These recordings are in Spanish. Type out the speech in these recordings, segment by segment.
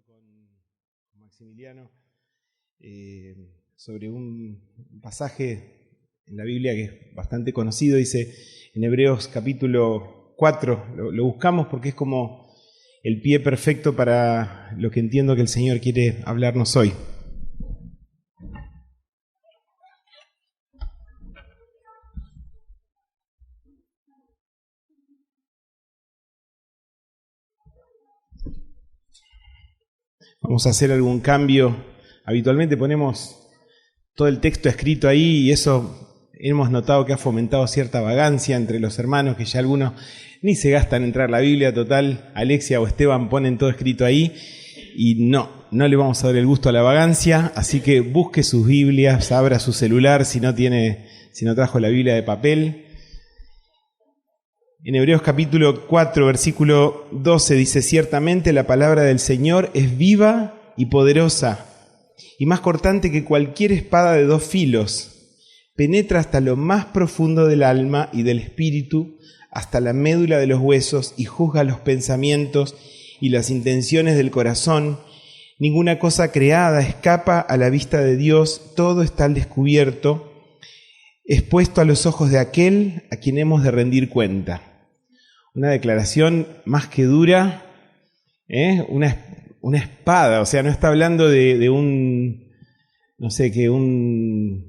con Maximiliano sobre un pasaje en la Biblia que es bastante conocido. Dice en Hebreos capítulo 4, lo buscamos porque es como el pie perfecto para lo que entiendo que el Señor quiere hablarnos hoy. Vamos a hacer algún cambio. Habitualmente ponemos todo el texto escrito ahí y eso hemos notado que ha fomentado cierta vagancia entre los hermanos, que ya algunos ni se gastan en entrar la Biblia. Total, Alexia o Esteban ponen todo escrito ahí y no le vamos a dar el gusto a la vagancia, así que busque sus Biblias, abra su celular si no trajo la Biblia de papel. En Hebreos capítulo 4, versículo 12 dice: ciertamente la palabra del Señor es viva y poderosa, y más cortante que cualquier espada de dos filos. Penetra hasta lo más profundo del alma y del espíritu, hasta la médula de los huesos, y juzga los pensamientos y las intenciones del corazón. Ninguna cosa creada escapa a la vista de Dios, todo está al descubierto, expuesto a los ojos de aquel a quien hemos de rendir cuenta. Una declaración más que dura, una espada, o sea, no está hablando de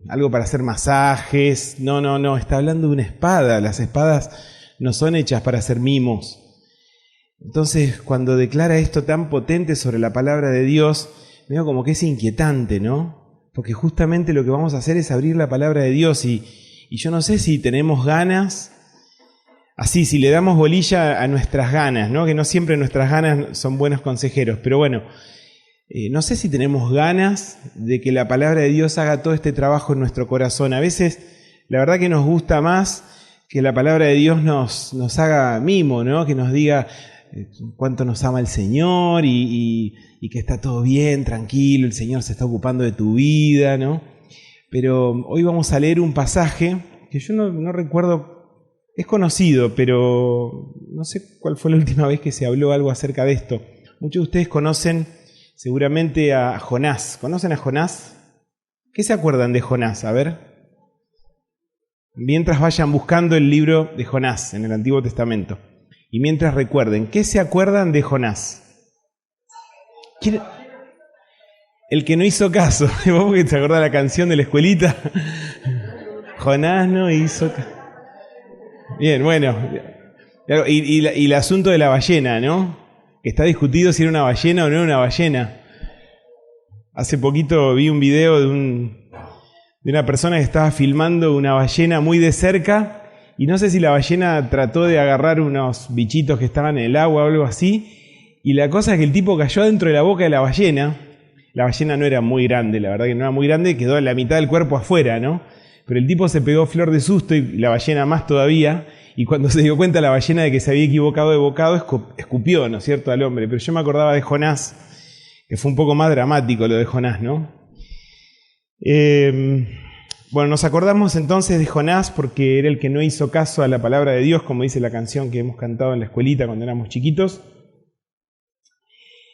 algo para hacer masajes, no, está hablando de una espada. Las espadas no son hechas para hacer mimos. Entonces, cuando declara esto tan potente sobre la palabra de Dios, veo como que es inquietante, ¿no? Porque justamente lo que vamos a hacer es abrir la palabra de Dios y yo no sé si tenemos ganas, así, si le damos bolilla a nuestras ganas, ¿no? Que no siempre nuestras ganas son buenos consejeros, pero bueno, no sé si tenemos ganas de que la palabra de Dios haga todo este trabajo en nuestro corazón. A veces, la verdad que nos gusta más que la palabra de Dios nos haga mimo, ¿no? Que nos diga cuánto nos ama el Señor y que está todo bien, tranquilo, el Señor se está ocupando de tu vida, ¿no? Pero hoy vamos a leer un pasaje que yo no recuerdo. Es conocido, pero no sé cuál fue la última vez que se habló algo acerca de esto. Muchos de ustedes conocen seguramente a Jonás. ¿Conocen a Jonás? ¿Qué se acuerdan de Jonás? A ver. Mientras vayan buscando el libro de Jonás en el Antiguo Testamento. Y mientras recuerden, ¿qué se acuerdan de Jonás? ¿Quién? El que no hizo caso. ¿Vos porque te acordás la canción de la escuelita? Jonás no hizo caso. Bien, bueno, y el asunto de la ballena, ¿no? Que está discutido si era una ballena o no era una ballena. Hace poquito vi un video de una persona que estaba filmando una ballena muy de cerca y no sé si la ballena trató de agarrar unos bichitos que estaban en el agua o algo así, y la cosa es que el tipo cayó dentro de la boca de la ballena. La ballena no era muy grande, la verdad que no era muy grande, quedó la mitad del cuerpo afuera, ¿no? Pero el tipo se pegó flor de susto y la ballena más todavía, y cuando se dio cuenta la ballena de que se había equivocado de bocado, escupió, ¿no es cierto?, al hombre. Pero yo me acordaba de Jonás, que fue un poco más dramático lo de Jonás, ¿no? Bueno, nos acordamos entonces de Jonás porque era el que no hizo caso a la palabra de Dios, como dice la canción que hemos cantado en la escuelita cuando éramos chiquitos.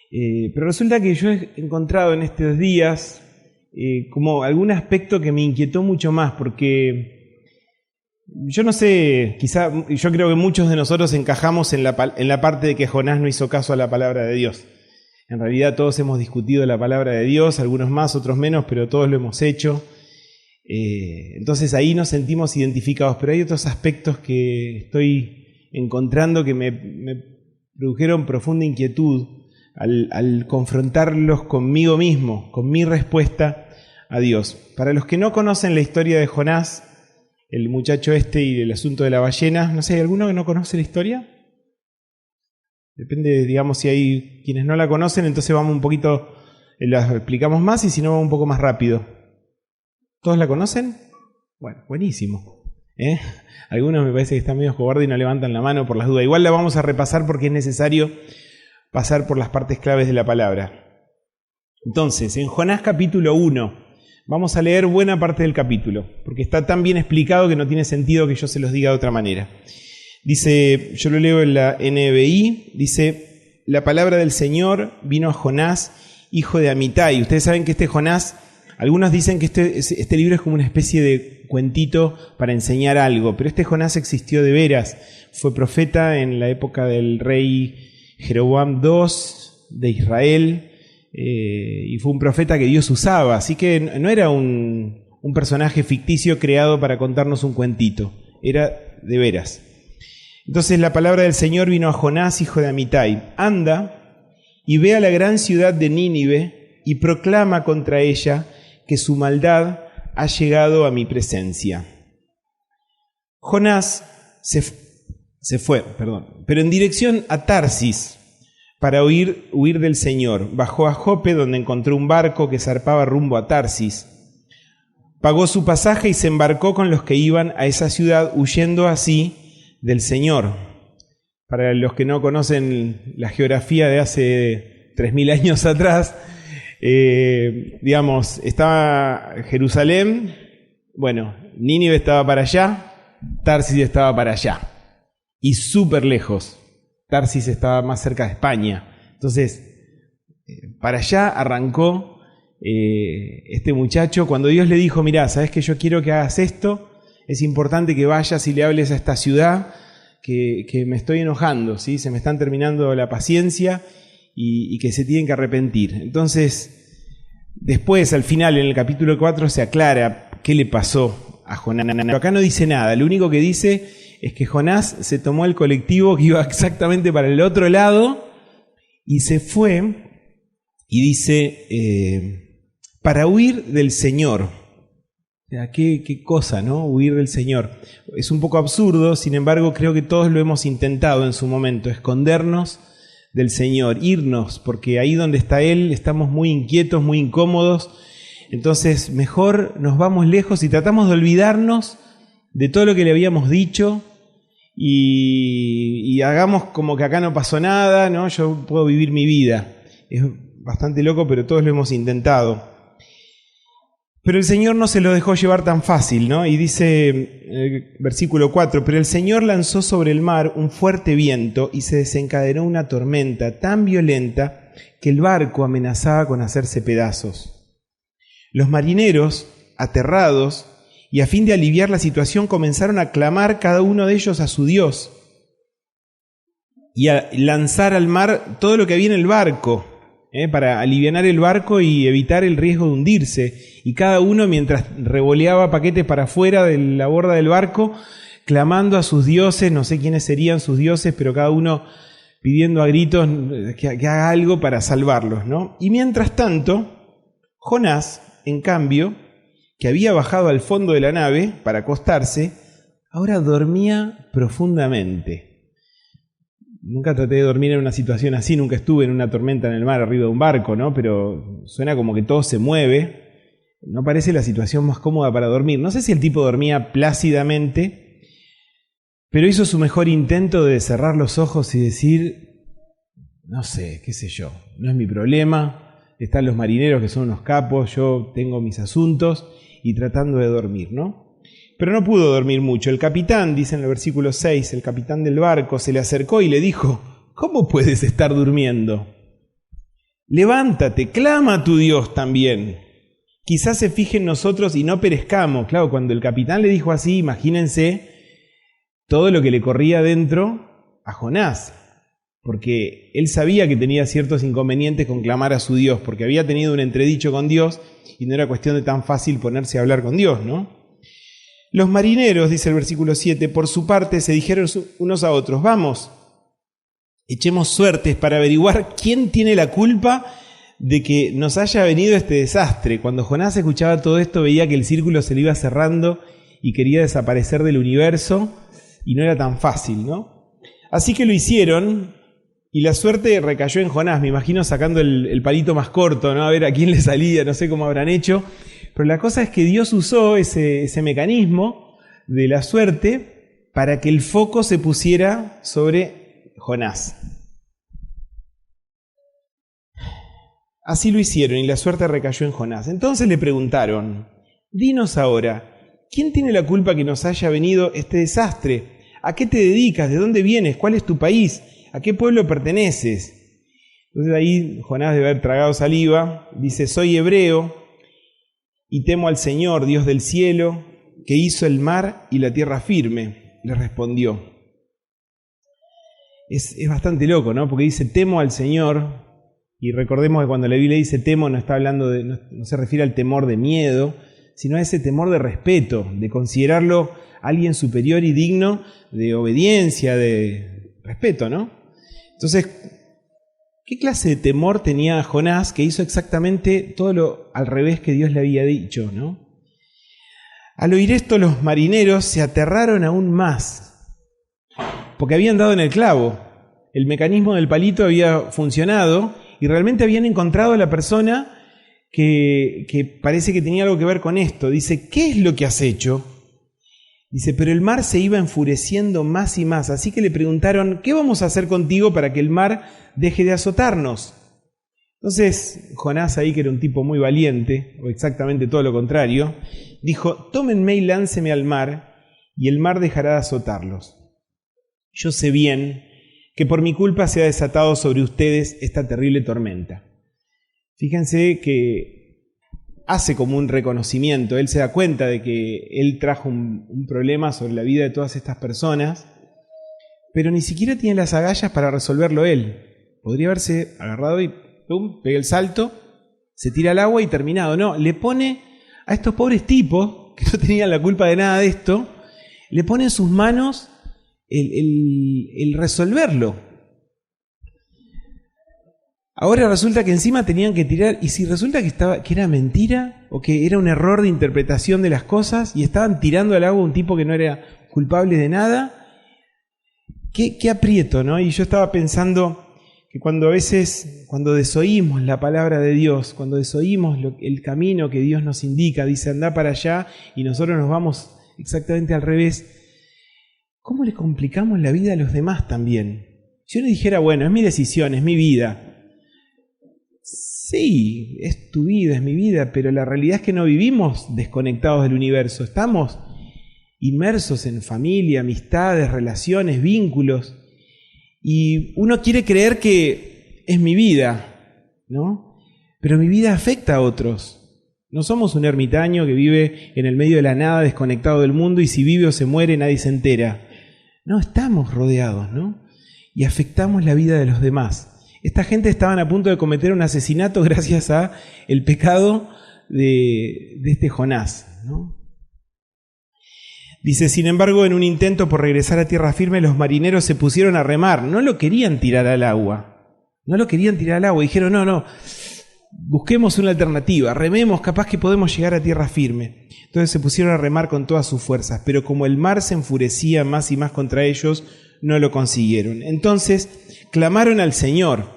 Pero resulta que yo he encontrado en estos días como algún aspecto que me inquietó mucho más, porque yo no sé, quizá yo creo que muchos de nosotros encajamos en la parte de que Jonás no hizo caso a la palabra de Dios. En realidad todos hemos discutido la palabra de Dios, algunos más, otros menos, pero todos lo hemos hecho. Entonces ahí nos sentimos identificados, pero hay otros aspectos que estoy encontrando que me produjeron profunda inquietud al confrontarlos conmigo mismo, con mi respuesta a Dios. Para los que no conocen la historia de Jonás, el muchacho y el asunto de la ballena, no sé, ¿hay alguno que no conoce la historia? Depende, digamos, si hay quienes no la conocen, entonces vamos un poquito, la explicamos más, y si no, vamos un poco más rápido. ¿Todos la conocen? Bueno, buenísimo. Algunos me parece que están medio cobardes y no levantan la mano por las dudas. Igual la vamos a repasar porque es necesario pasar por las partes claves de la palabra. Entonces, en Jonás capítulo 1, vamos a leer buena parte del capítulo, porque está tan bien explicado que no tiene sentido que yo se los diga de otra manera. Dice, yo lo leo en la NBI, dice: la palabra del Señor vino a Jonás, hijo de Amitai. Ustedes saben que este Jonás, algunos dicen que este libro es como una especie de cuentito para enseñar algo, pero este Jonás existió de veras. Fue profeta en la época del rey Jeroboam II de Israel, y fue un profeta que Dios usaba, así que no era un personaje ficticio creado para contarnos un cuentito, era de veras. Entonces la palabra del Señor vino a Jonás, hijo de Amitai: anda y ve a la gran ciudad de Nínive y proclama contra ella que su maldad ha llegado a mi presencia. Jonás se fue, pero en dirección a Tarsis para huir del Señor. Bajó a Jope, donde encontró un barco que zarpaba rumbo a Tarsis. Pagó su pasaje y se embarcó con los que iban a esa ciudad, huyendo así del Señor. Para los que no conocen la geografía de hace 3000 años atrás, estaba Jerusalén, Nínive estaba para allá, Tarsis estaba para allá, y súper lejos. Tarsis estaba más cerca de España. Entonces, para allá arrancó este muchacho. Cuando Dios le dijo: mirá, ¿sabes que yo quiero que hagas esto? Es importante que vayas y le hables a esta ciudad, que me estoy enojando, ¿sí? Se me están terminando la paciencia y que se tienen que arrepentir. Entonces, después, al final, en el capítulo 4, se aclara qué le pasó a Jonás. Pero acá no dice nada. Lo único que dice es que Jonás se tomó el colectivo que iba exactamente para el otro lado y se fue, y dice, para huir del Señor. O sea, qué cosa, ¿no? Huir del Señor. Es un poco absurdo, sin embargo, creo que todos lo hemos intentado en su momento, escondernos del Señor, irnos, porque ahí donde está Él estamos muy inquietos, muy incómodos. Entonces, mejor nos vamos lejos y tratamos de olvidarnos de todo lo que le habíamos dicho y hagamos como que acá no pasó nada, ¿no? Yo puedo vivir mi vida. Es bastante loco, pero todos lo hemos intentado. Pero el Señor no se lo dejó llevar tan fácil, ¿no? Y dice el versículo 4, pero el Señor lanzó sobre el mar un fuerte viento y se desencadenó una tormenta tan violenta que el barco amenazaba con hacerse pedazos. Los marineros, aterrados, y a fin de aliviar la situación, comenzaron a clamar cada uno de ellos a su Dios y a lanzar al mar todo lo que había en el barco, para alivianar el barco y evitar el riesgo de hundirse. Y cada uno, mientras revoleaba paquetes para afuera de la borda del barco, clamando a sus dioses, no sé quiénes serían sus dioses, pero cada uno pidiendo a gritos que haga algo para salvarlos, ¿no? Y mientras tanto, Jonás, en cambio, que había bajado al fondo de la nave para acostarse, ahora dormía profundamente. Nunca traté de dormir en una situación así, nunca estuve en una tormenta en el mar arriba de un barco, ¿no? Pero suena como que todo se mueve. No parece la situación más cómoda para dormir. No sé si el tipo dormía plácidamente, pero hizo su mejor intento de cerrar los ojos y decir, no sé, qué sé yo, no es mi problema. Están los marineros que son unos capos, yo tengo mis asuntos, y tratando de dormir, ¿no? Pero no pudo dormir mucho. El capitán, dice en el versículo 6, el capitán del barco se le acercó y le dijo, ¿cómo puedes estar durmiendo? Levántate, clama a tu Dios también. Quizás se fije en nosotros y no perezcamos. Claro, cuando el capitán le dijo así, imagínense todo lo que le corría dentro a Jonás, porque él sabía que tenía ciertos inconvenientes con clamar a su Dios, porque había tenido un entredicho con Dios y no era cuestión de tan fácil ponerse a hablar con Dios, ¿no? Los marineros, dice el versículo 7, por su parte se dijeron unos a otros, vamos, echemos suertes para averiguar quién tiene la culpa de que nos haya venido este desastre. Cuando Jonás escuchaba todo esto, veía que el círculo se le iba cerrando y quería desaparecer del universo, y no era tan fácil, ¿no? Así que lo hicieron, y la suerte recayó en Jonás, me imagino sacando el palito más corto, ¿no? A ver a quién le salía, no sé cómo habrán hecho. Pero la cosa es que Dios usó ese mecanismo de la suerte para que el foco se pusiera sobre Jonás. Así lo hicieron y la suerte recayó en Jonás. Entonces le preguntaron, dinos ahora, ¿quién tiene la culpa que nos haya venido este desastre? ¿A qué te dedicas? ¿De dónde vienes? ¿Cuál es tu país? ¿A qué pueblo perteneces? Entonces ahí Jonás debe haber tragado saliva. Dice, soy hebreo y temo al Señor, Dios del cielo, que hizo el mar y la tierra firme. Le respondió. Es bastante loco, ¿no? Porque dice, temo al Señor. Y recordemos que cuando la Biblia dice temo, no está hablando no se refiere al temor de miedo, sino a ese temor de respeto, de considerarlo alguien superior y digno de obediencia, de respeto, ¿no? Entonces, ¿qué clase de temor tenía Jonás que hizo exactamente todo lo al revés que Dios le había dicho, ¿no? Al oír esto, los marineros se aterraron aún más, porque habían dado en el clavo. El mecanismo del palito había funcionado y realmente habían encontrado a la persona que parece que tenía algo que ver con esto. Dice, ¿qué es lo que has hecho? Dice, pero el mar se iba enfureciendo más y más, así que le preguntaron, ¿qué vamos a hacer contigo para que el mar deje de azotarnos? Entonces, Jonás ahí, que era un tipo muy valiente, o exactamente todo lo contrario, dijo, tómenme y lánceme al mar, y el mar dejará de azotarlos. Yo sé bien que por mi culpa se ha desatado sobre ustedes esta terrible tormenta. Fíjense que hace como un reconocimiento, él se da cuenta de que él trajo un problema sobre la vida de todas estas personas, pero ni siquiera tiene las agallas para resolverlo él. Podría haberse agarrado y ¡pum!, pega el salto, se tira al agua y terminado. No, le pone a estos pobres tipos, que no tenían la culpa de nada de esto, le pone en sus manos el resolverlo. Ahora resulta que encima tenían que tirar, y si resulta que era mentira o que era un error de interpretación de las cosas y estaban tirando al agua a un tipo que no era culpable de nada, qué aprieto, ¿no? Y yo estaba pensando que cuando desoímos la palabra de Dios, cuando desoímos el camino que Dios nos indica, dice anda para allá y nosotros nos vamos exactamente al revés, ¿cómo le complicamos la vida a los demás también? Si uno dijera, bueno, es mi decisión, es mi vida. Sí, es tu vida, es mi vida, pero la realidad es que no vivimos desconectados del universo, estamos inmersos en familia, amistades, relaciones, vínculos, y uno quiere creer que es mi vida, ¿no? Pero mi vida afecta a otros. No somos un ermitaño que vive en el medio de la nada, desconectado del mundo, y si vive o se muere nadie se entera. No, estamos rodeados, ¿no? Y afectamos la vida de los demás. Esta gente estaban a punto de cometer un asesinato gracias a el pecado de este Jonás, ¿no? Dice, sin embargo, en un intento por regresar a tierra firme, los marineros se pusieron a remar. No lo querían tirar al agua. Dijeron, no, busquemos una alternativa, rememos, capaz que podemos llegar a tierra firme. Entonces se pusieron a remar con todas sus fuerzas, pero como el mar se enfurecía más y más contra ellos, no lo consiguieron. Entonces clamaron al Señor.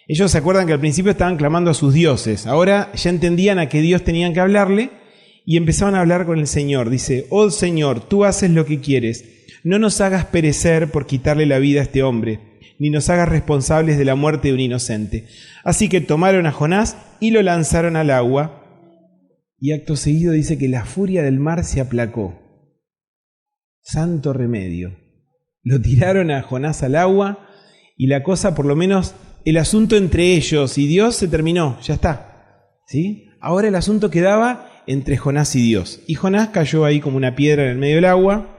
Ellos se acuerdan que al principio estaban clamando a sus dioses, ahora ya entendían a qué Dios tenían que hablarle y empezaban a hablar con el Señor. Dice, oh Señor, tú haces lo que quieres, no nos hagas perecer por quitarle la vida a este hombre, ni nos hagas responsables de la muerte de un inocente. Así que tomaron a Jonás y lo lanzaron al agua, y acto seguido dice que la furia del mar se aplacó. Santo remedio. Lo tiraron a Jonás al agua y la cosa, por lo menos el asunto entre ellos y Dios se terminó, ya está, ¿sí? Ahora el asunto quedaba entre Jonás y Dios. Y Jonás cayó ahí como una piedra en el medio del agua.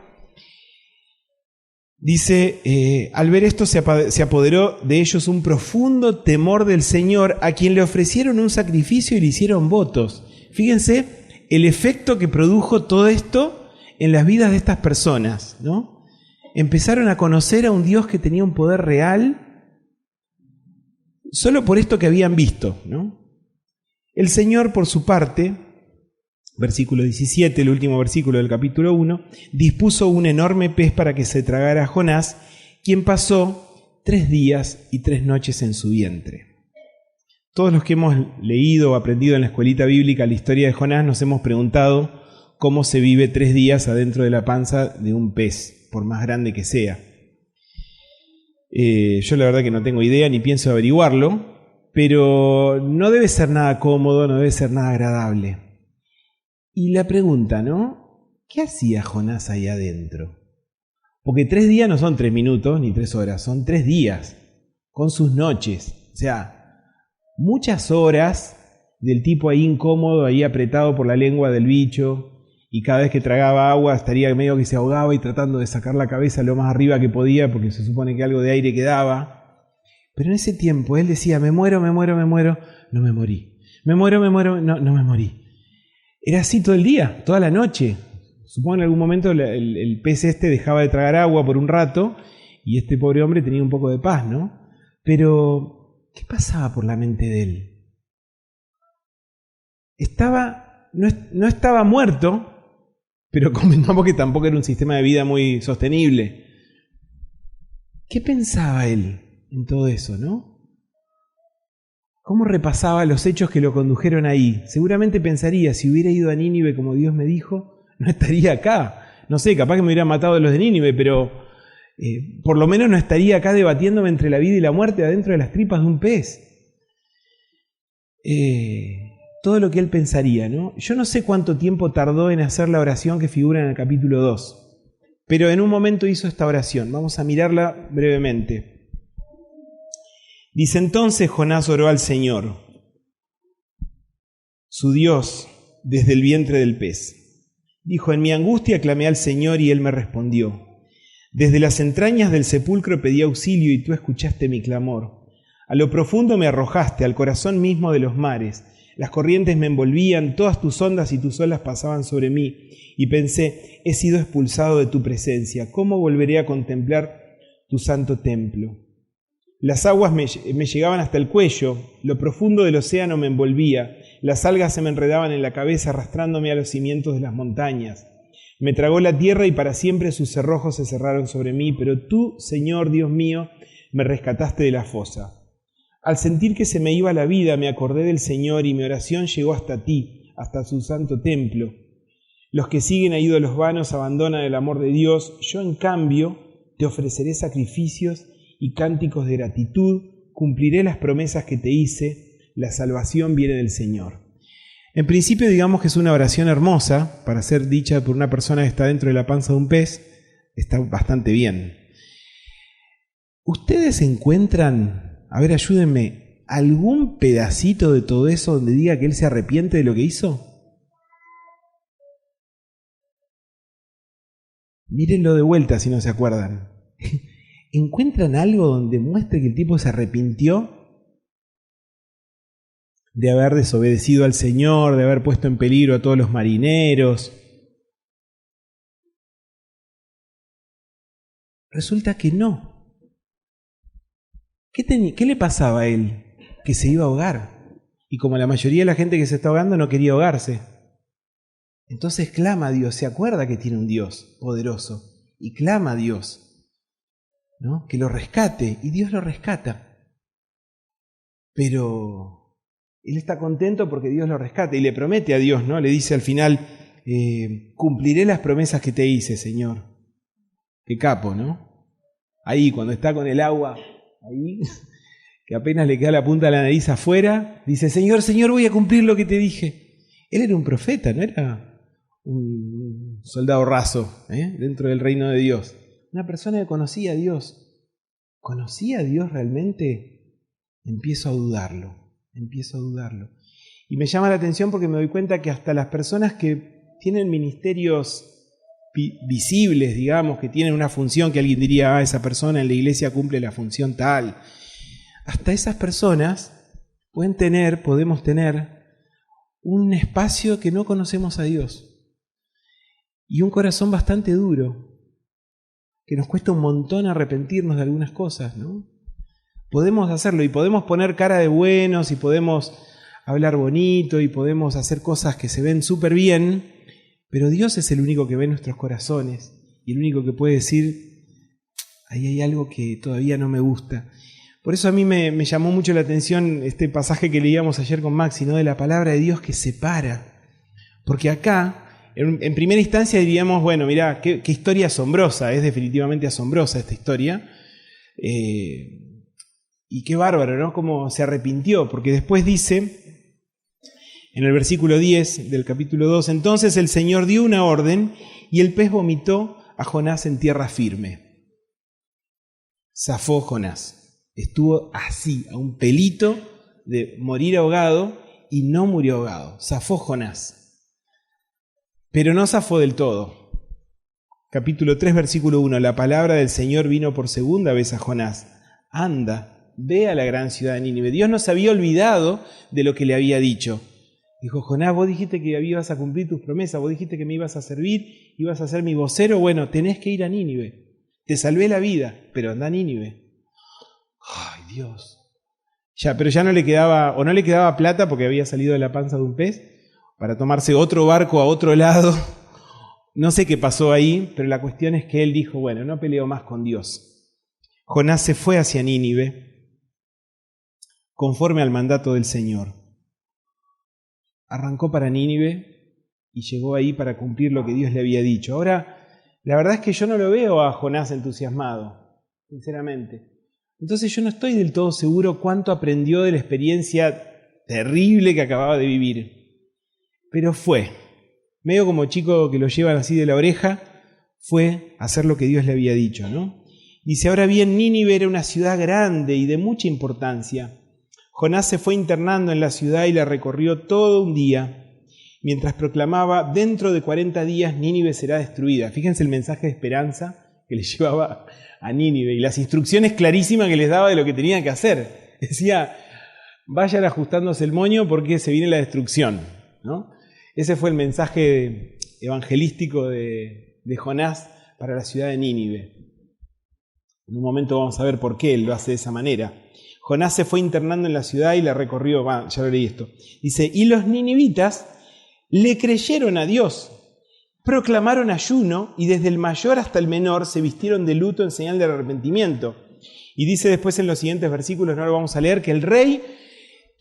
Dice, al ver esto se apoderó de ellos un profundo temor del Señor, a quien le ofrecieron un sacrificio y le hicieron votos. Fíjense el efecto que produjo todo esto en las vidas de estas personas, ¿no? Empezaron a conocer a un Dios que tenía un poder real solo por esto que habían visto, ¿no? El Señor, por su parte, versículo 17, el último versículo del capítulo 1, dispuso un enorme pez para que se tragara a Jonás, quien pasó 3 días y 3 noches en su vientre. Todos los que hemos leído o aprendido en la escuelita bíblica la historia de Jonás nos hemos preguntado cómo se vive 3 días adentro de la panza de un pez, por más grande que sea. Yo la verdad que no tengo idea ni pienso averiguarlo, pero no debe ser nada cómodo, no debe ser nada agradable. Y la pregunta, ¿no? ¿Qué hacía Jonás ahí adentro? Porque 3 días no son 3 minutos ni 3 horas, son 3 días, con sus noches. O sea, muchas horas del tipo ahí incómodo, ahí apretado por la lengua del bicho, y cada vez que tragaba agua estaría medio que se ahogaba y tratando de sacar la cabeza lo más arriba que podía, porque se supone que algo de aire quedaba. Pero en ese tiempo él decía, me muero, me muero, me muero, no me morí. Me muero, no me morí. Era así todo el día, toda la noche. Supongo que en algún momento el pez este dejaba de tragar agua por un rato y este pobre hombre tenía un poco de paz, ¿no? Pero, ¿qué pasaba por la mente de él? No estaba muerto, pero convengamos que tampoco era un sistema de vida muy sostenible. ¿Qué pensaba él en todo eso, no? ¿Cómo repasaba los hechos que lo condujeron ahí? Seguramente pensaría, si hubiera ido a Nínive como Dios me dijo, no estaría acá. No sé, capaz que me hubieran matado los de Nínive, pero por lo menos no estaría acá debatiéndome entre la vida y la muerte adentro de las tripas de un pez. Todo lo que él pensaría, ¿no? Yo no sé cuánto tiempo tardó en hacer la oración que figura en el capítulo 2, pero en un momento hizo esta oración. Vamos a mirarla brevemente. Dice, entonces Jonás oró al Señor, su Dios, desde el vientre del pez. Dijo, en mi angustia clamé al Señor y Él me respondió. Desde las entrañas del sepulcro pedí auxilio y tú escuchaste mi clamor. A lo profundo me arrojaste, al corazón mismo de los mares. Las corrientes me envolvían, todas tus ondas y tus olas pasaban sobre mí. Y pensé, he sido expulsado de tu presencia. ¿Cómo volveré a contemplar tu santo templo? Las aguas me llegaban hasta el cuello, lo profundo del océano me envolvía, las algas se me enredaban en la cabeza arrastrándome a los cimientos de las montañas. Me tragó la tierra y para siempre sus cerrojos se cerraron sobre mí, pero tú, Señor Dios mío, me rescataste de la fosa. Al sentir que se me iba la vida, me acordé del Señor y mi oración llegó hasta ti, hasta su santo templo. Los que siguen a ídolos vanos abandonan el amor de Dios, yo en cambio te ofreceré sacrificios y cánticos de gratitud, cumpliré las promesas que te hice, la salvación viene del Señor. En principio digamos que es una oración hermosa, para ser dicha por una persona que está dentro de la panza de un pez, está bastante bien. ¿Ustedes encuentran, a ver, ayúdenme, algún pedacito de todo eso donde diga que él se arrepiente de lo que hizo? Mírenlo de vuelta si no se acuerdan. ¿Encuentran algo donde muestre que el tipo se arrepintió de haber desobedecido al Señor, de haber puesto en peligro a todos los marineros? Resulta que no. ¿Qué le pasaba a él? Que se iba a ahogar. Y como la mayoría de la gente que se está ahogando no quería ahogarse. Entonces clama a Dios, se acuerda que tiene un Dios poderoso y clama a Dios, ¿no? Que lo rescate, y Dios lo rescata. Pero él está contento porque Dios lo rescata y le promete a Dios, ¿no? Le dice al final, cumpliré las promesas que te hice, Señor. Qué capo, ¿no? Ahí, cuando está con el agua, ahí, que apenas le queda la punta de la nariz afuera, dice, Señor, Señor, voy a cumplir lo que te dije. Él era un profeta, no era un soldado raso, dentro del reino de Dios. Una persona que conocía a Dios. ¿Conocía a Dios realmente? Empiezo a dudarlo. Y me llama la atención porque me doy cuenta que hasta las personas que tienen ministerios visibles, digamos, que tienen una función que alguien diría, esa persona en la iglesia cumple la función tal. Hasta esas personas podemos tener un espacio que no conocemos a Dios. Y un corazón bastante duro, que nos cuesta un montón arrepentirnos de algunas cosas, ¿no? Podemos hacerlo y podemos poner cara de buenos y podemos hablar bonito y podemos hacer cosas que se ven súper bien, pero Dios es el único que ve nuestros corazones y el único que puede decir, ahí hay algo que todavía no me gusta. Por eso a mí me llamó mucho la atención este pasaje que leíamos ayer con Maxi, ¿no? De la palabra de Dios que separa. Porque acá, en primera instancia diríamos, bueno, mirá, qué historia asombrosa, es definitivamente asombrosa esta historia. Y qué bárbaro, ¿no? Cómo se arrepintió, porque después dice, en el versículo 10 del capítulo 2, entonces el Señor dio una orden y el pez vomitó a Jonás en tierra firme. Zafó Jonás. Estuvo así, a un pelito de morir ahogado y no murió ahogado. Zafó Jonás. Pero no zafó del todo. Capítulo 3, versículo 1. La palabra del Señor vino por segunda vez a Jonás. Anda, ve a la gran ciudad de Nínive. Dios no se había olvidado de lo que le había dicho. Dijo, Jonás, vos dijiste que ibas a cumplir tus promesas, vos dijiste que me ibas a servir, ibas a ser mi vocero, bueno, tenés que ir a Nínive. Te salvé la vida, pero anda a Nínive. Ay, Dios. Pero ya no le quedaba plata porque había salido de la panza de un pez para tomarse otro barco a otro lado. No sé qué pasó ahí, pero la cuestión es que él dijo, bueno, no peleo más con Dios. Jonás se fue hacia Nínive conforme al mandato del Señor. Arrancó para Nínive y llegó ahí para cumplir lo que Dios le había dicho. Ahora, la verdad es que yo no lo veo a Jonás entusiasmado, sinceramente. Entonces yo no estoy del todo seguro cuánto aprendió de la experiencia terrible que acababa de vivir. Pero fue, medio como chico que lo llevan así de la oreja, fue a hacer lo que Dios le había dicho, ¿no? Dice, ahora bien, Nínive era una ciudad grande y de mucha importancia. Jonás se fue internando en la ciudad y la recorrió todo un día, mientras proclamaba, dentro de 40 días Nínive será destruida. Fíjense el mensaje de esperanza que le llevaba a Nínive y las instrucciones clarísimas que les daba de lo que tenían que hacer. Decía, vayan ajustándose el moño porque se viene la destrucción, ¿no? Ese fue el mensaje evangelístico de Jonás para la ciudad de Nínive. En un momento vamos a ver por qué él lo hace de esa manera. Jonás se fue internando en la ciudad y la recorrió. Ya lo leí esto. Dice, y los ninivitas le creyeron a Dios. Proclamaron ayuno y desde el mayor hasta el menor se vistieron de luto en señal de arrepentimiento. Y dice después en los siguientes versículos, no lo vamos a leer, que el rey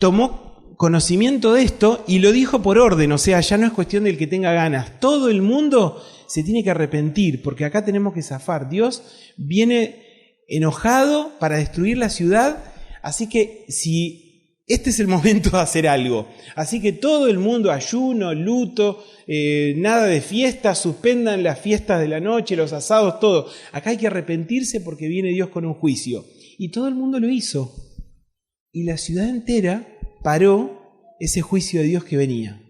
tomó conocimiento de esto y lo dijo por orden. O sea, ya no es cuestión del que tenga ganas. Todo el mundo se tiene que arrepentir porque acá tenemos que zafar. Dios viene enojado para destruir la ciudad. Así que si este es el momento de hacer algo. Así que todo el mundo, ayuno, luto, nada de fiestas, suspendan las fiestas de la noche, los asados, todo. Acá hay que arrepentirse porque viene Dios con un juicio. Y todo el mundo lo hizo. Y la ciudad entera paró ese juicio de Dios que venía.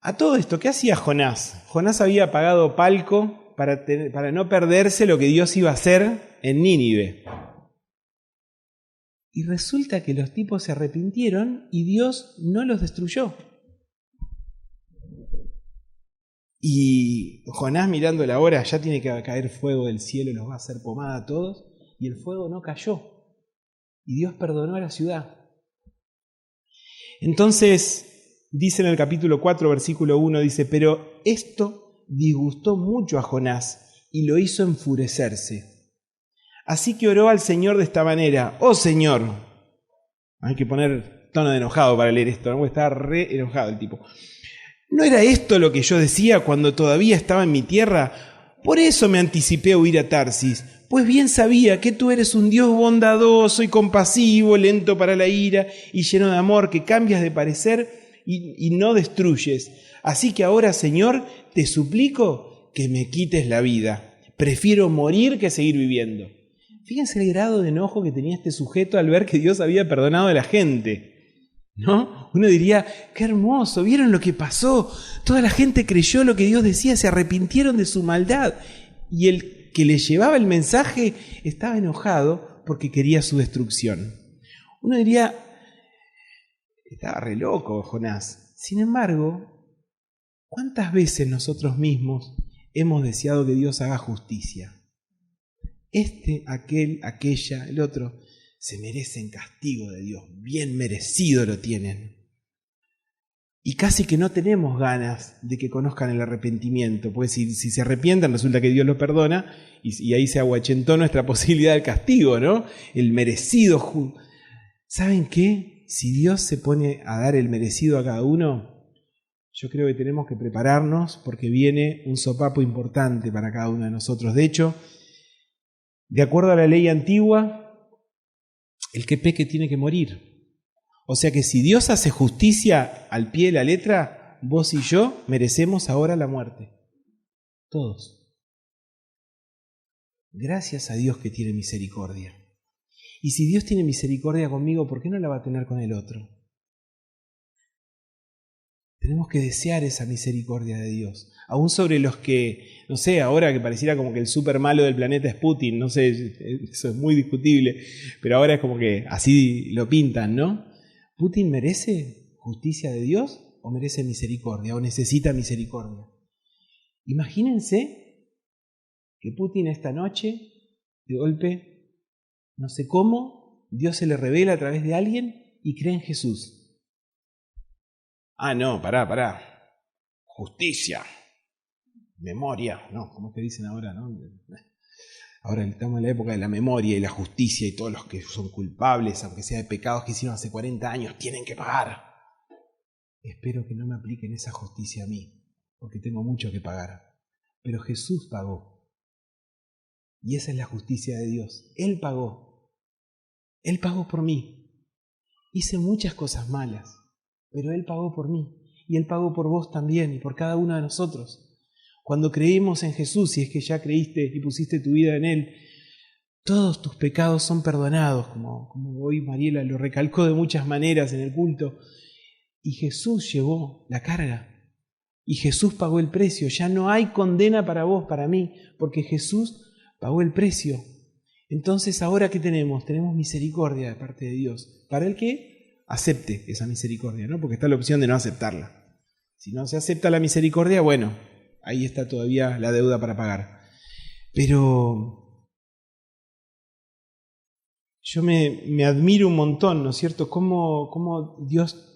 A todo esto, ¿qué hacía Jonás? Jonás había pagado palco para no perderse lo que Dios iba a hacer en Nínive. Y resulta que los tipos se arrepintieron y Dios no los destruyó. Y Jonás mirando la hora, ya tiene que caer fuego del cielo, los va a hacer pomada a todos, y el fuego no cayó. Y Dios perdonó a la ciudad. Entonces, dice en el capítulo 4, versículo 1, dice, pero esto disgustó mucho a Jonás y lo hizo enfurecerse. Así que oró al Señor de esta manera, oh Señor, hay que poner tono de enojado para leer esto, ¿no? Está re enojado el tipo. ¿No era esto lo que yo decía cuando todavía estaba en mi tierra? Por eso me anticipé a huir a Tarsis, pues bien sabía que tú eres un Dios bondadoso y compasivo, lento para la ira y lleno de amor, que cambias de parecer y no destruyes. Así que ahora, Señor, te suplico que me quites la vida. Prefiero morir que seguir viviendo. Fíjense el grado de enojo que tenía este sujeto al ver que Dios había perdonado a la gente, ¿no? Uno diría, qué hermoso, ¿vieron lo que pasó? Toda la gente creyó lo que Dios decía, se arrepintieron de su maldad. Y el que le llevaba el mensaje estaba enojado porque quería su destrucción. Uno diría, estaba re loco Jonás. Sin embargo, ¿cuántas veces nosotros mismos hemos deseado que Dios haga justicia? Aquella, el otro, se merecen castigo de Dios, bien merecido lo tienen. Y casi que no tenemos ganas de que conozcan el arrepentimiento, porque si se arrepientan resulta que Dios los perdona y ahí se aguachentó nuestra posibilidad del castigo, ¿no? El merecido. ¿Saben qué? Si Dios se pone a dar el merecido a cada uno, yo creo que tenemos que prepararnos porque viene un sopapo importante para cada uno de nosotros. De hecho, de acuerdo a la ley antigua, el que peque tiene que morir. O sea que si Dios hace justicia al pie de la letra, vos y yo merecemos ahora la muerte. Todos. Gracias a Dios que tiene misericordia. Y si Dios tiene misericordia conmigo, ¿por qué no la va a tener con el otro? Tenemos que desear esa misericordia de Dios. Aún sobre los que, no sé, ahora que pareciera como que el súper malo del planeta es Putin, no sé, eso es muy discutible, pero ahora es como que así lo pintan, ¿no? ¿Putin merece justicia de Dios o merece misericordia o necesita misericordia? Imagínense que Putin esta noche, de golpe, no sé cómo, Dios se le revela a través de alguien y cree en Jesús. Ah, no, pará. Justicia. Memoria. No, ¿cómo es que dicen ahora, no? Ahora estamos en la época de la memoria y la justicia y todos los que son culpables, aunque sea de pecados que hicieron hace 40 años, tienen que pagar. Espero que no me apliquen esa justicia a mí, porque tengo mucho que pagar. Pero Jesús pagó. Y esa es la justicia de Dios. Él pagó. Él pagó por mí. Hice muchas cosas malas, pero Él pagó por mí. Y Él pagó por vos también y por cada uno de nosotros. Cuando creímos en Jesús, si es que ya creíste y pusiste tu vida en Él, todos tus pecados son perdonados, como hoy Mariela lo recalcó de muchas maneras en el culto. Y Jesús llevó la carga. Y Jesús pagó el precio. Ya no hay condena para vos, para mí, porque Jesús pagó el precio. Entonces, ¿ahora qué tenemos? Tenemos misericordia de parte de Dios. Para el que acepte esa misericordia, ¿no? Porque está la opción de no aceptarla. Si no se acepta la misericordia, bueno, ahí está todavía la deuda para pagar. Pero yo me admiro un montón, ¿no es cierto? Cómo Dios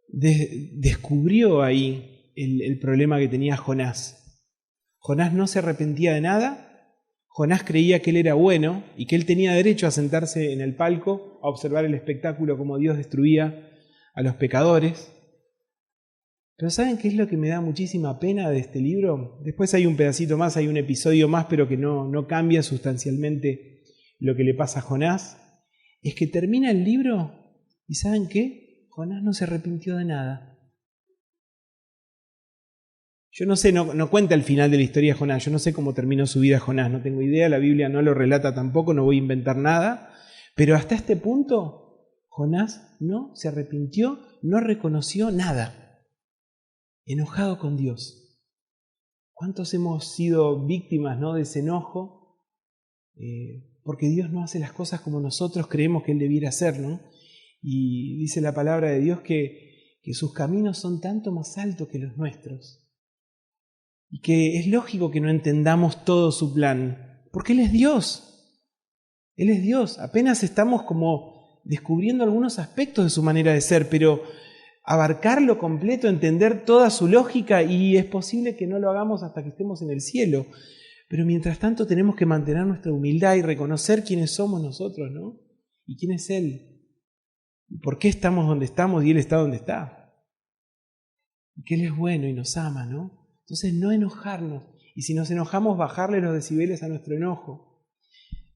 descubrió ahí el problema que tenía Jonás. Jonás no se arrepentía de nada. Jonás creía que él era bueno y que él tenía derecho a sentarse en el palco a observar el espectáculo como Dios destruía a los pecadores. Pero ¿saben qué es lo que me da muchísima pena de este libro? Después hay un pedacito más, hay un episodio más, pero que no cambia sustancialmente lo que le pasa a Jonás. Es que termina el libro y ¿saben qué? Jonás no se arrepintió de nada. Yo no sé, no cuenta el final de la historia de Jonás, yo no sé cómo terminó su vida Jonás, no tengo idea, la Biblia no lo relata tampoco, no voy a inventar nada, pero hasta este punto Jonás no se arrepintió, no reconoció nada, enojado con Dios. ¿Cuántos hemos sido víctimas, ¿no?, de ese enojo? Porque Dios no hace las cosas como nosotros creemos que Él debiera hacer, ¿no? Y dice la palabra de Dios que sus caminos son tanto más altos que los nuestros. Y que es lógico que no entendamos todo su plan, porque Él es Dios. Él es Dios. Apenas estamos como descubriendo algunos aspectos de su manera de ser, pero abarcarlo completo, entender toda su lógica, y es posible que no lo hagamos hasta que estemos en el cielo. Pero mientras tanto tenemos que mantener nuestra humildad y reconocer quiénes somos nosotros, ¿no? Y quién es Él. Y por qué estamos donde estamos y Él está donde está. Y que Él es bueno y nos ama, ¿no? Entonces no enojarnos, y si nos enojamos bajarle los decibeles a nuestro enojo.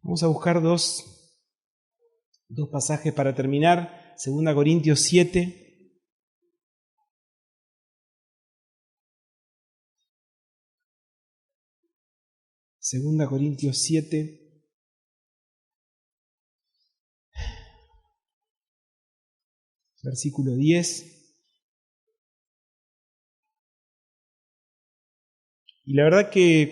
Vamos a buscar dos pasajes para terminar. 2 Corintios 7. Segunda Corintios 7. Versículo 10. Y la verdad que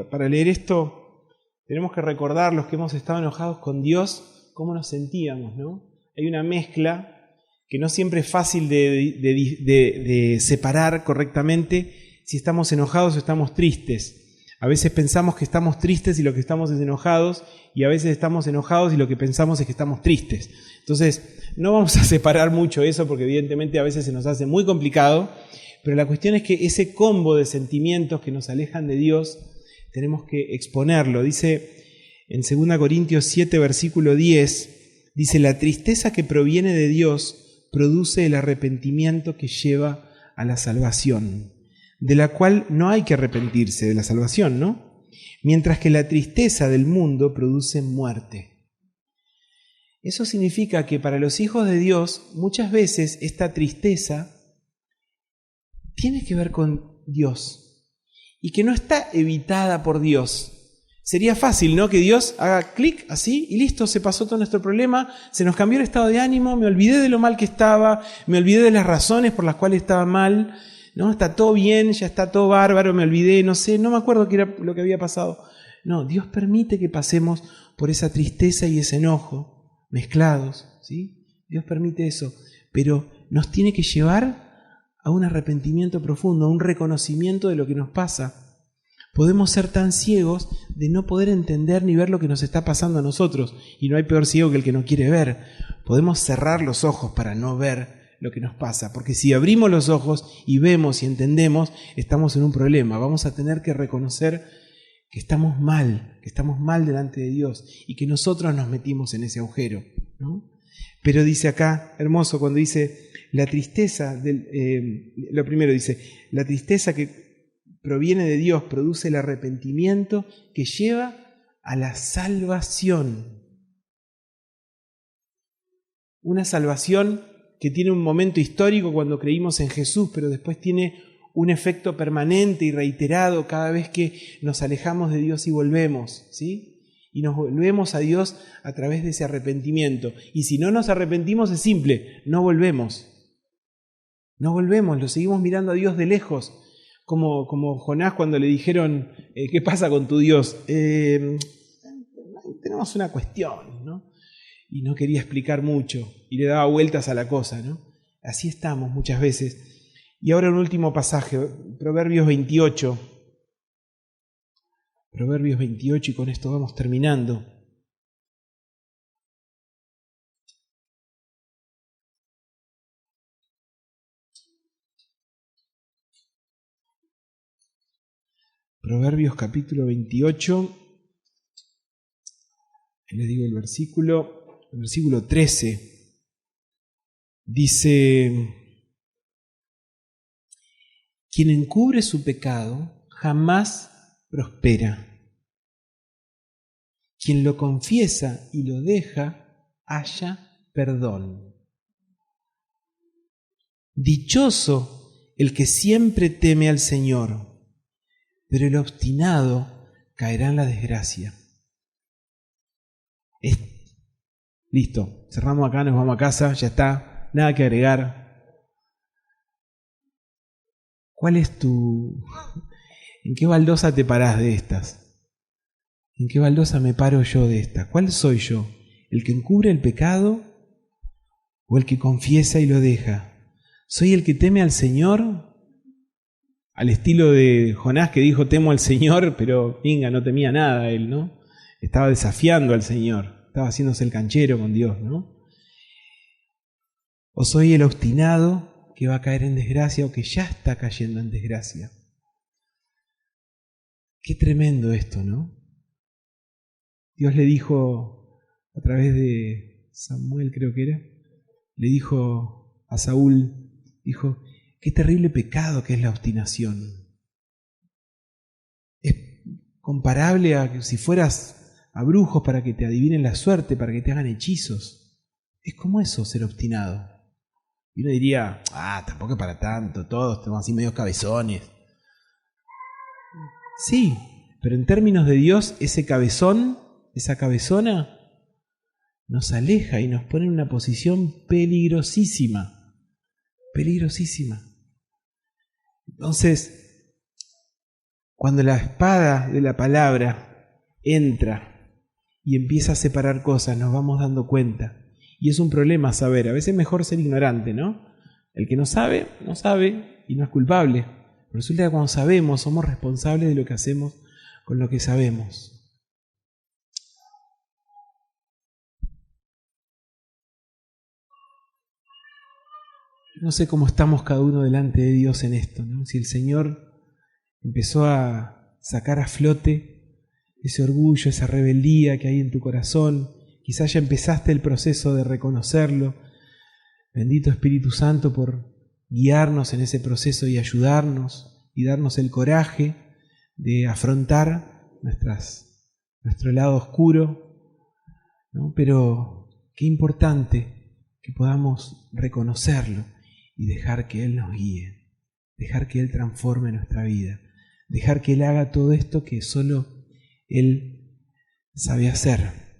para leer esto tenemos que recordar, los que hemos estado enojados con Dios, cómo nos sentíamos, ¿no? Hay una mezcla que no siempre es fácil de separar correctamente si estamos enojados o estamos tristes. A veces pensamos que estamos tristes y lo que estamos es enojados, y a veces estamos enojados y lo que pensamos es que estamos tristes. Entonces, no vamos a separar mucho eso porque evidentemente a veces se nos hace muy complicado. Pero la cuestión es que ese combo de sentimientos que nos alejan de Dios, tenemos que exponerlo. Dice en 2 Corintios 7, versículo 10, dice: la tristeza que proviene de Dios produce el arrepentimiento que lleva a la salvación, de la cual no hay que arrepentirse, de la salvación, ¿no? Mientras que la tristeza del mundo produce muerte. Eso significa que para los hijos de Dios, muchas veces esta tristeza tiene que ver con Dios y que no está evitada por Dios. Sería fácil, ¿no? Que Dios haga clic así y listo, se pasó todo nuestro problema, se nos cambió el estado de ánimo, me olvidé de lo mal que estaba, me olvidé de las razones por las cuales estaba mal, ¿no? Está todo bien, ya está todo bárbaro, me olvidé, no sé, no me acuerdo qué era lo que había pasado. No, Dios permite que pasemos por esa tristeza y ese enojo mezclados, ¿sí? Dios permite eso, pero nos tiene que llevar a un arrepentimiento profundo, a un reconocimiento de lo que nos pasa. Podemos ser tan ciegos de no poder entender ni ver lo que nos está pasando a nosotros, y no hay peor ciego que el que no quiere ver. Podemos cerrar los ojos para no ver lo que nos pasa, porque si abrimos los ojos y vemos y entendemos, estamos en un problema. Vamos a tener que reconocer que estamos mal delante de Dios y que nosotros nos metimos en ese agujero, ¿no? Pero dice acá, hermoso, cuando dice la tristeza, lo primero dice, la tristeza que proviene de Dios produce el arrepentimiento que lleva a la salvación. Una salvación que tiene un momento histórico cuando creímos en Jesús, pero después tiene un efecto permanente y reiterado cada vez que nos alejamos de Dios y volvemos, ¿sí? Y nos volvemos a Dios a través de ese arrepentimiento. Y si no nos arrepentimos es simple, no volvemos. No volvemos, lo seguimos mirando a Dios de lejos, como Jonás cuando le dijeron, ¿qué pasa con tu Dios? Tenemos una cuestión, ¿no? Y no quería explicar mucho, y le daba vueltas a la cosa, ¿no? Así estamos muchas veces. Y ahora un último pasaje, Proverbios 28. Proverbios 28, y con esto vamos terminando. Proverbios capítulo 28, les digo el versículo 13, dice: quien encubre su pecado jamás prospera. Quien lo confiesa y lo deja, halla perdón. Dichoso el que siempre teme al Señor, pero el obstinado caerá en la desgracia. Listo, cerramos acá, nos vamos a casa, ya está, nada que agregar. ¿Cuál es ¿En qué baldosa te parás de estas? ¿En qué baldosa me paro yo de estas? ¿Cuál soy yo? ¿El que encubre el pecado o el que confiesa y lo deja? ¿Soy el que teme al Señor? Al estilo de Jonás, que dijo temo al Señor, pero venga, no temía nada él, ¿no? Estaba desafiando al Señor, estaba haciéndose el canchero con Dios, ¿no? ¿O soy el obstinado que va a caer en desgracia o que ya está cayendo en desgracia? Qué tremendo esto, ¿no? Dios le dijo, a través de Samuel creo que era, le dijo a Saúl, dijo, qué terrible pecado que es la obstinación. Es comparable a que si fueras a brujos para que te adivinen la suerte, para que te hagan hechizos. Es como eso, ser obstinado. Y uno diría, tampoco es para tanto, todos estamos así medio cabezones. Sí, pero en términos de Dios, ese cabezón, esa cabezona, nos aleja y nos pone en una posición peligrosísima. Peligrosísima. Entonces, cuando la espada de la palabra entra y empieza a separar cosas, nos vamos dando cuenta. Y es un problema saber, a veces es mejor ser ignorante, ¿no? El que no sabe y no es culpable. Pero resulta que cuando sabemos, somos responsables de lo que hacemos con lo que sabemos. No sé cómo estamos cada uno delante de Dios en esto, ¿no? Si el Señor empezó a sacar a flote ese orgullo, esa rebeldía que hay en tu corazón, quizás ya empezaste el proceso de reconocerlo. Bendito Espíritu Santo por guiarnos en ese proceso y ayudarnos y darnos el coraje de afrontar nuestro lado oscuro, ¿no? Pero qué importante que podamos reconocerlo y dejar que Él nos guíe, dejar que Él transforme nuestra vida, dejar que Él haga todo esto que solo Él sabe hacer.